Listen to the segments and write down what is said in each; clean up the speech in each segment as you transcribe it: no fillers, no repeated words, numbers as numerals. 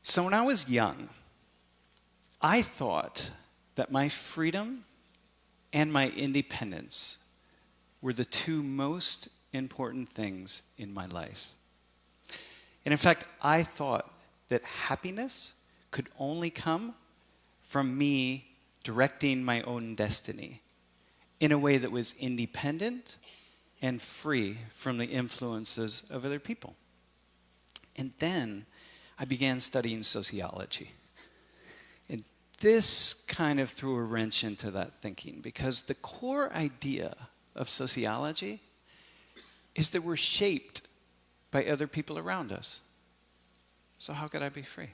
So when I was young, I thought that my freedom and my independence were the two most important things in my life. And in fact, I thought that happiness could only come from me directing my own destiny in a way that was independent and free from the influences of other people. And then I began studying sociology. And this kind of threw a wrench into that thinking, because the core idea of sociology is that we're shaped by other people around us. So how could I be free?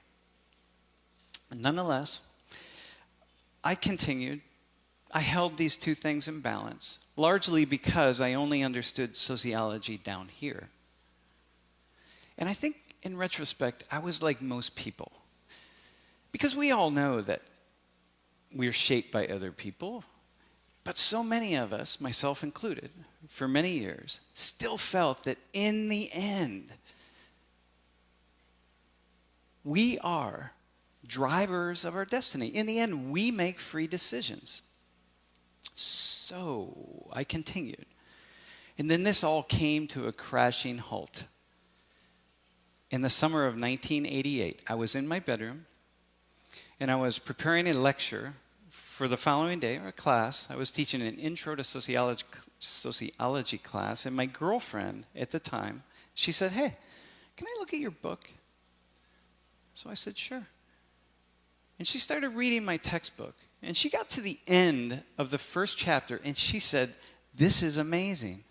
And nonetheless, I continued. I held these two things in balance, largely because I only understood sociology down here. And I think in retrospect, I was like most people. Because we all know that we're shaped by other people, but so many of us, myself included, for many years, still felt that in the end, we are drivers of our destiny. In the end, we make free decisions. So I continued. And then this all came to a crashing halt. In the summer of 1988, I was in my bedroom, and I was preparing a lecture for the following day, or a class. I was teaching an intro to sociology class, and my girlfriend at the time, she said, "Hey, can I look at your book?" So I said, "Sure." And she started reading my textbook, and she got to the end of the first chapter, and she said, "This is amazing.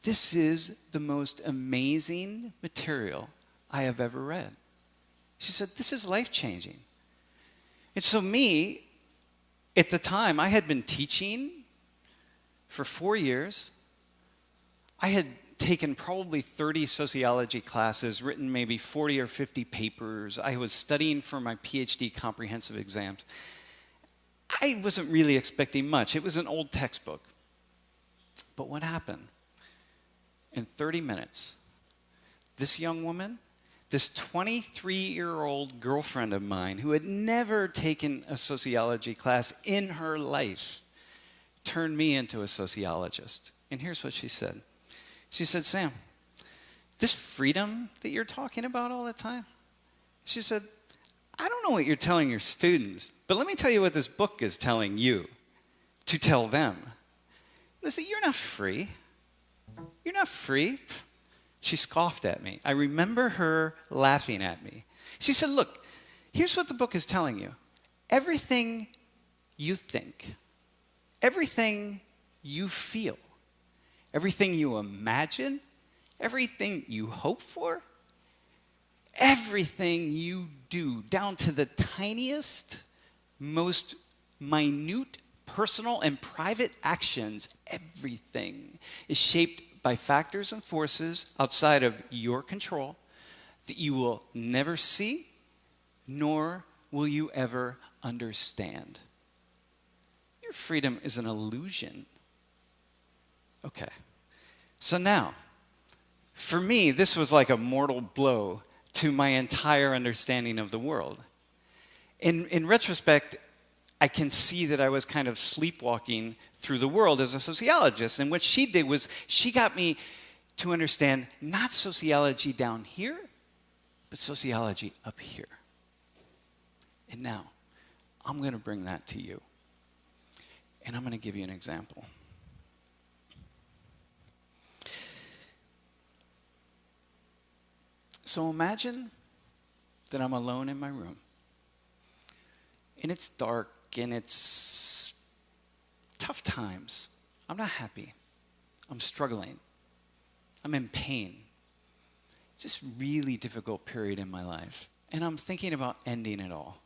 This is the most amazing material I have ever read." She said, "This is life-changing." And so me, at the time, I had been teaching for 4 years. I had taken probably 30 sociology classes, written maybe 40 or 50 papers. I was studying for my PhD comprehensive exams. I wasn't really expecting much. It was an old textbook. But what happened? In 30 minutes, this young woman, this 23-year-old girlfriend of mine who had never taken a sociology class in her life, turned me into a sociologist. And here's what she said. She said, "Sam, this freedom that you're talking about all the time," she said, "I don't know what you're telling your students, but let me tell you what this book is telling you to tell them. Listen, you're not free. You're not free." She scoffed at me. I remember her laughing at me. She said, "Look, here's what the book is telling you. Everything you think, everything you feel, everything you imagine, everything you hope for, everything you do, down to the tiniest, most minute, personal, and private actions, everything is shaped by factors and forces outside of your control that you will never see, nor will you ever understand. Your freedom is an illusion." Okay, so now, for me, this was like a mortal blow to my entire understanding of the world. In retrospect, I can see that I was kind of sleepwalking through the world as a sociologist. And what she did was she got me to understand not sociology down here, but sociology up here. And now, I'm going to bring that to you. And I'm going to give you an example. So imagine that I'm alone in my room. And it's dark, and it's tough times. I'm not happy. I'm struggling. I'm in pain. It's just a really difficult period in my life. And I'm thinking about ending it all.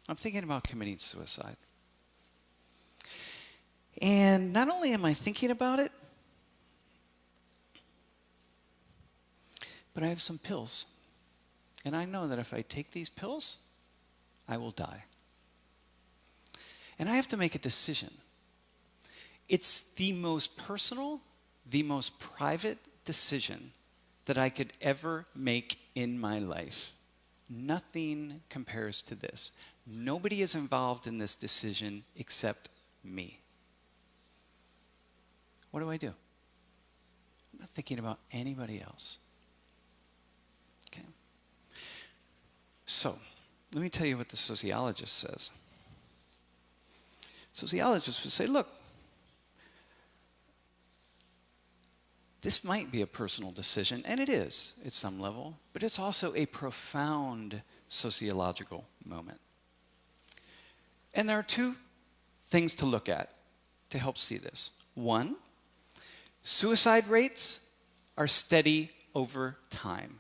I'm thinking about committing suicide. And not only am I thinking about it, but I have some pills. And I know that if I take these pills, I will die. And I have to make a decision. It's the most personal, the most private decision that I could ever make in my life. nothing compares to this. Nobody is involved in this decision except me. What do I do? I'm not thinking about anybody else. Okay. So, let me tell you what the sociologist says. Sociologists would say, look, this might be a personal decision, and it is at some level, but it's also a profound sociological moment. And there are two things to look at to help see this. One, suicide rates are steady over time.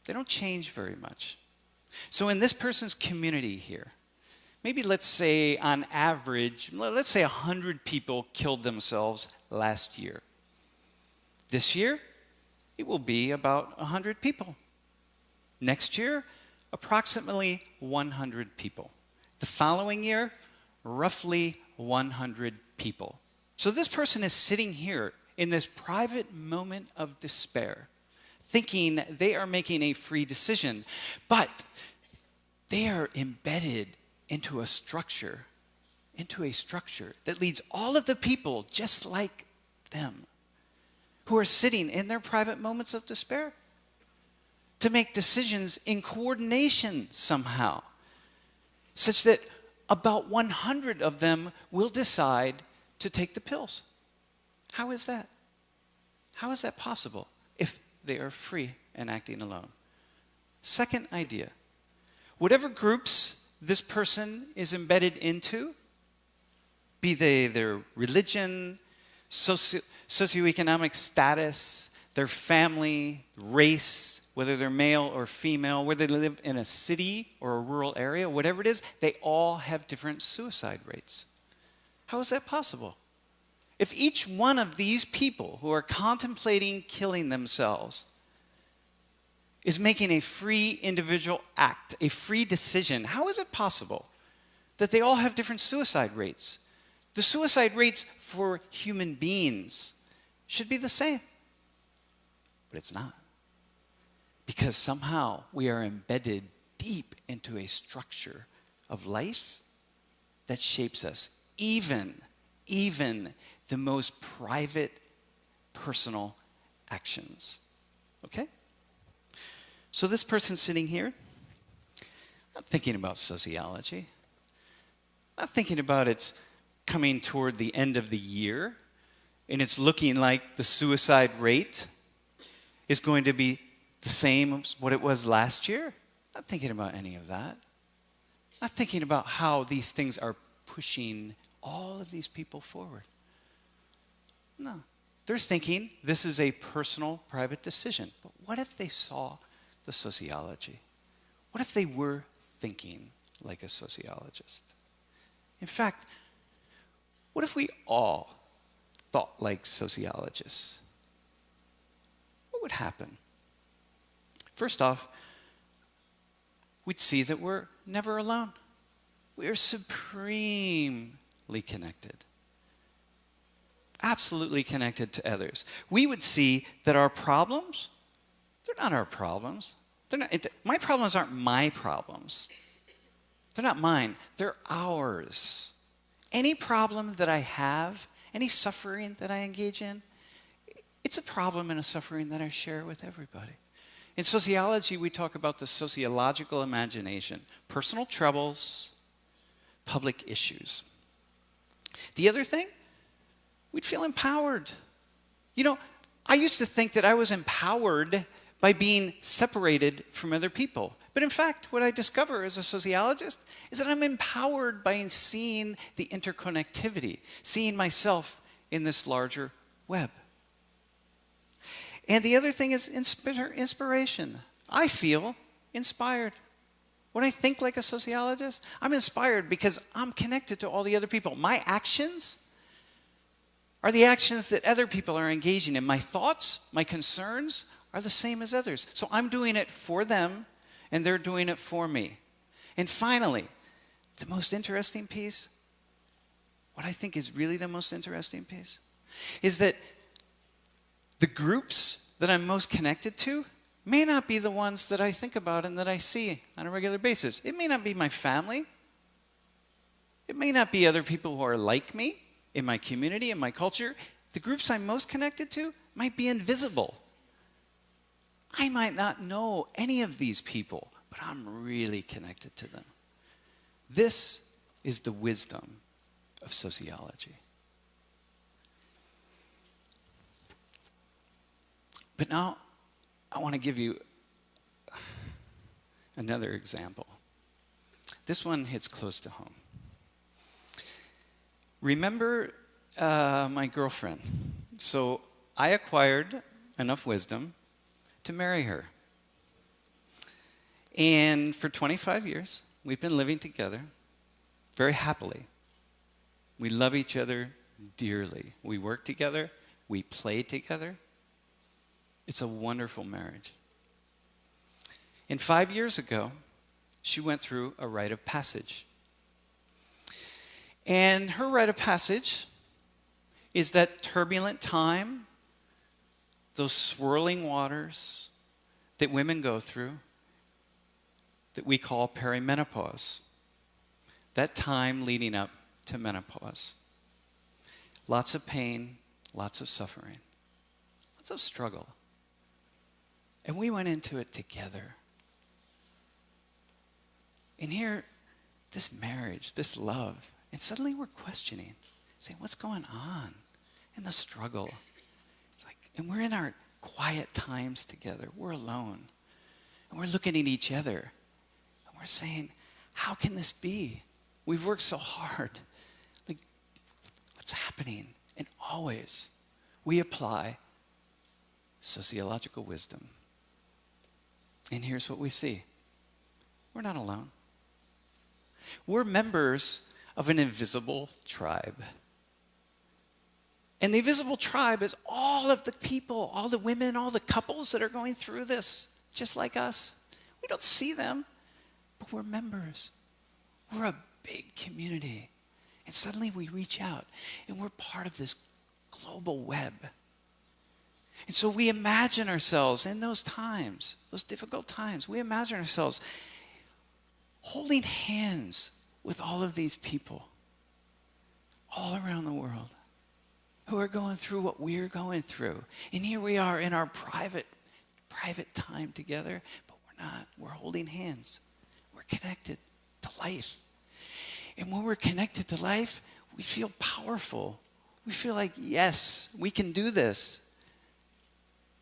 They don't change very much. So in this person's community here, maybe let's say on average, let's say 100 people killed themselves last year. This year, it will be about 100 people. Next year, approximately 100 people. The following year, roughly 100 people. So this person is sitting here in this private moment of despair, thinking they are making a free decision, but they are embedded into a structure that leads all of the people just like them, who are sitting in their private moments of despair, to make decisions in coordination somehow, such that about 100 of them will decide to take the pills. How is that? How is that possible if they are free and acting alone? Second idea, whatever groups this person is embedded into, be they their religion, socioeconomic status, their family, race, whether they're male or female, whether they live in a city or a rural area, whatever it is, they all have different suicide rates. How is that possible? If each one of these people who are contemplating killing themselves is making a free individual act, a free decision, how is it possible that they all have different suicide rates? The suicide rates for human beings should be the same. But it's not. Because somehow we are embedded deep into a structure of life that shapes us, even the most private, personal actions. Okay? So this person sitting here, not thinking about sociology, not thinking about its coming toward the end of the year, and it's looking like the suicide rate is going to be the same as what it was last year. Not thinking about any of that. Not thinking about how these things are pushing all of these people forward. No. They're thinking this is a personal, private decision. But what if they saw the sociology? What if they were thinking like a sociologist? In fact, what if we all thought like sociologists? What would happen? First off, we'd see that we're never alone. We are supremely connected. Absolutely connected to others. We would see that our problems, they're not our problems. My problems aren't my problems. They're not mine. They're ours. Any problem that I have, any suffering that I engage in, it's a problem and a suffering that I share with everybody. In sociology, we talk about the sociological imagination, personal troubles, public issues. The other thing, we'd feel empowered. You know, I used to think that I was empowered by being separated from other people. But in fact, what I discover as a sociologist is that I'm empowered by seeing the interconnectivity, seeing myself in this larger web. And the other thing is inspiration. I feel inspired. When I think like a sociologist, I'm inspired because I'm connected to all the other people. My actions are the actions that other people are engaging in. My thoughts, my concerns are the same as others. So I'm doing it for them, and they're doing it for me. And finally, the most interesting piece, what I think is really the most interesting piece, is that the groups that I'm most connected to, may not be the ones that I think about and that I see on a regular basis. It may not be my family. It may not be other people who are like me in my community, in my culture. The groups I'm most connected to might be invisible. I might not know any of these people, but I'm really connected to them. This is the wisdom of sociology. But now, I want to give you another example. This one hits close to home. Remember my girlfriend. So I acquired enough wisdom to marry her. And for 25 years, we've been living together very happily. We love each other dearly. We work together. We play together. It's a wonderful marriage. And 5 years ago, she went through a rite of passage. And her rite of passage is that turbulent time, those swirling waters that women go through that we call perimenopause. That time leading up to menopause. Lots of pain, lots of suffering, lots of struggle. And we went into it together. And here, this marriage, this love, and suddenly we're questioning, saying, what's going on? And the struggle. It's like, and we're in our quiet times together. We're alone. And we're looking at each other. And we're saying, how can this be? We've worked so hard. Like, what's happening? And always, we apply sociological wisdom. And here's what we see. We're not alone. We're members of an invisible tribe. And the invisible tribe is all of the people, all the women, all the couples that are going through this, just like us. We don't see them, but we're members. We're a big community. And suddenly we reach out, and we're part of this global web. And so we imagine ourselves in those times, those difficult times, we imagine ourselves holding hands with all of these people all around the world who are going through what we're going through. And here we are in our private time together, but we're not. We're holding hands. We're connected to life. And when we're connected to life, we feel powerful. We feel like, yes, we can do this.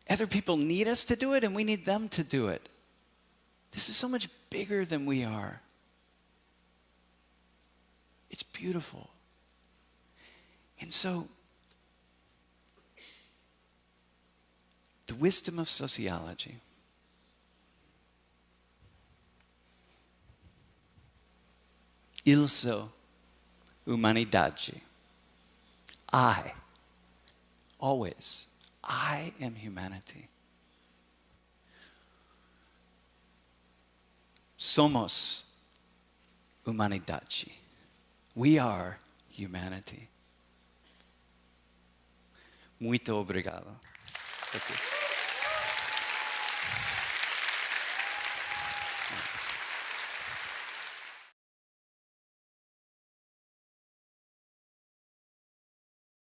Other people need us to do it, and we need them to do it. This is so much bigger than we are. It's beautiful. And so, the wisdom of sociology. Il so humanidade. I, always, I am humanity. Somos humanidade. We are humanity. Muito obrigado. Thank you.